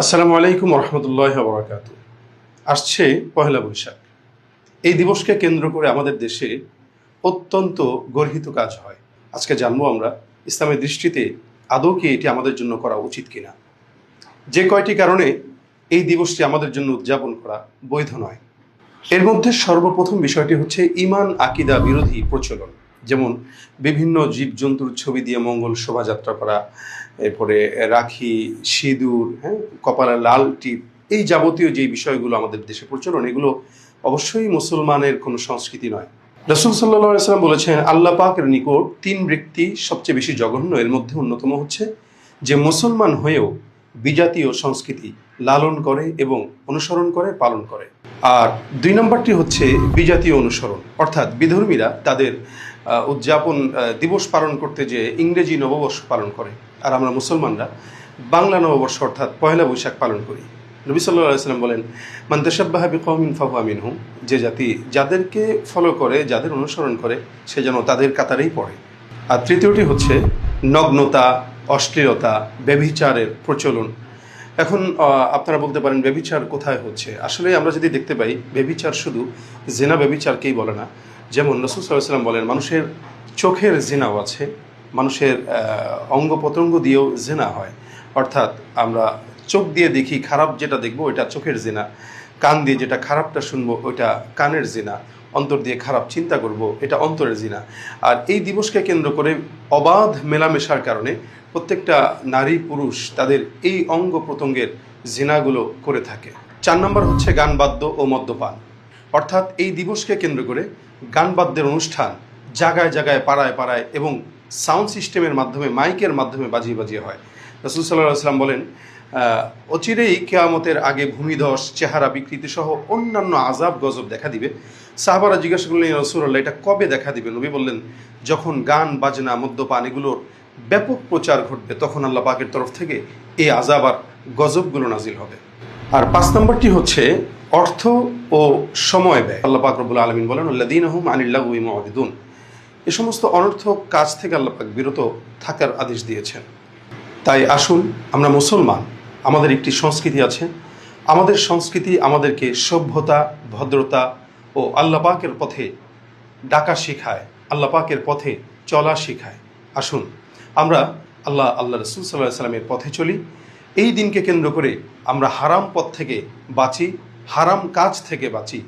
আসসালামু আলাইকুম রহমতুল্লাহ বরকাত। আসছে পহেলা বৈশাখ। এই দিবসকে কেন্দ্র করে আমাদের দেশে অত্যন্ত গর্হিত কাজ হয়। আজকে জানবো আমরা ইসলামের দৃষ্টিতে আদৌ কি এটি আমাদের জন্য করা উচিত কিনা, যে কয়টি কারণে এই দিবসটি আমাদের জন্য উদযাপন করা বৈধ নয়। এর মধ্যে সর্বপ্রথম বিষয়টি হচ্ছে ঈমান আকিদা বিরোধী প্রচলন, যেমন বিভিন্ন জীবজন্তুর ছবি দিয়ে মঙ্গল শোভাযাত্রা করা, এরপরে রাখি, সিঁদুর, কপালে লাল টিপ, এই যাবতীয় যে বিষয়গুলো আমাদের দেশে প্রচলন, এগুলো অবশ্যই মুসলমানের কোনো সংস্কৃতি নয়। রাসূল সাল্লাল্লাহু আলাইহি ওয়াসাল্লাম বলেছেন, আল্লাহ পাকের নিকট তিন ব্যক্তি সবচেয়ে বেশি জঘন্য। এর মধ্যে অন্যতম হচ্ছে যে মুসলমান হয়েও বিজাতীয় সংস্কৃতি লালন করে এবং অনুসরণ করে, পালন করে। আর দুই নম্বরটি হচ্ছে বিজাতীয় অনুসরণ, অর্থাৎ বিধর্মীরা তাদের উদযাপন দিবস পালন করতে যে ইংরেজি নববর্ষ পালন করে, আর আমরা মুসলমানরা বাংলা নববর্ষ অর্থাৎ পয়লা বৈশাখ পালন করি। নবী সাল্লাল্লাহু আলাইহি ওয়াসাল্লাম বলেন, মান তাশাব্বাহা বিকওমিন ফাহুয়া মিনহুম, যে জাতি যাদেরকে ফলো করে, যাদের অনুসরণ করে, সে যেন তাদের কাতারেই পড়ে। আর তৃতীয়টি হচ্ছে নগ্নতা, অশ্লীলতা, ব্যভিচারের প্রচলন। এখন আপনারা বলতে পারেন ব্যভিচার কোথায় হচ্ছে? আসলে আমরা যদি দেখতে পাই, ব্যভিচার শুধু জেনা ব্যভিচারকেই বলে না। যেমন রাসূল সাল্লাল্লাহু আলাইহি ওয়াসাল্লাম বলেন, মানুষের চোখের জেনাও আছে, মানুষের অঙ্গ প্রত্যঙ্গ দিয়েও জেনা হয়। অর্থাৎ আমরা চোখ দিয়ে দেখি, খারাপ যেটা দেখবো ওইটা চোখের জেনা, কান দিয়ে যেটা খারাপটা শুনবো ওইটা কানের জেনা, অন্তর দিয়ে খারাপ চিন্তা করব এটা অন্তরের জিনা। আর এই দিবসকে কেন্দ্র করে অবাধ মেলামেশার কারণে প্রত্যেকটা নারী পুরুষ তাদের এই অঙ্গ প্রত্যঙ্গের জিনাগুলো করে থাকে। 4 নম্বর হচ্ছে গান বাদ্য ও মদ্যপান, অর্থাৎ এই দিবসকে কেন্দ্র করে গান বাদ্যের অনুষ্ঠান জায়গায় জায়গায়, পাড়ায় পাড়ায় এবং সাউন্ড সিস্টেমের মাধ্যমে, মাইকের মাধ্যমে বাজিয়ে বাজিয়ে হয়। রাসূল সাল্লাল্লাহু আলাইহি ওয়াসাল্লাম বলেন, অচিরেই কিয়ামতের আগে ভূমিধস, চেহারা বিকৃতি সহ অন্যান্য আযাব গজব দেখা দিবে। সাহাবারা জিজ্ঞাসা করলেন, ইয়া রাসূলুল্লাহ, এটা কবে দেখা দিবে? নবী বললেন, যখন গান বাজনা, মদ্যপান এগুলোর ব্যাপক প্রচার ঘটবে, তখন আল্লাহ পাকের তরফ থেকে এই আযাব আর গজবগুলো নাজিল হবে। আর 5 নম্বরটি হচ্ছে অর্থ ও সময় ব্যয়। আল্লাহ পাক রব্বুল আলামিন বলেন, আল্লাযীনা হুম আনিল লাগওয়ি মুআরিদুন, এই সমস্ত অনর্থক কাজ থেকে আল্লাহ পাক বিরত থাকার আদেশ দিয়েছেন। তাই আসুন, আমরা মুসলমান, আমাদের একটি সংস্কৃতি আছে। আমাদের সংস্কৃতি আমাদেরকে সভ্যতা, ভদ্রতা ও আল্লাহ পাকের পথে ডাকা শেখায়, আল্লাহ পাকের পথে চলা শেখায়। আসুন আমরা আল্লাহ রাসূল সাল্লাল্লাহু আলাইহি ওয়াসাল্লামের পথে চলি। এই দিনকে কেন্দ্র করে আমরা হারাম পথ থেকে বাঁচি, হারাম কাজ থেকে বাঁচি।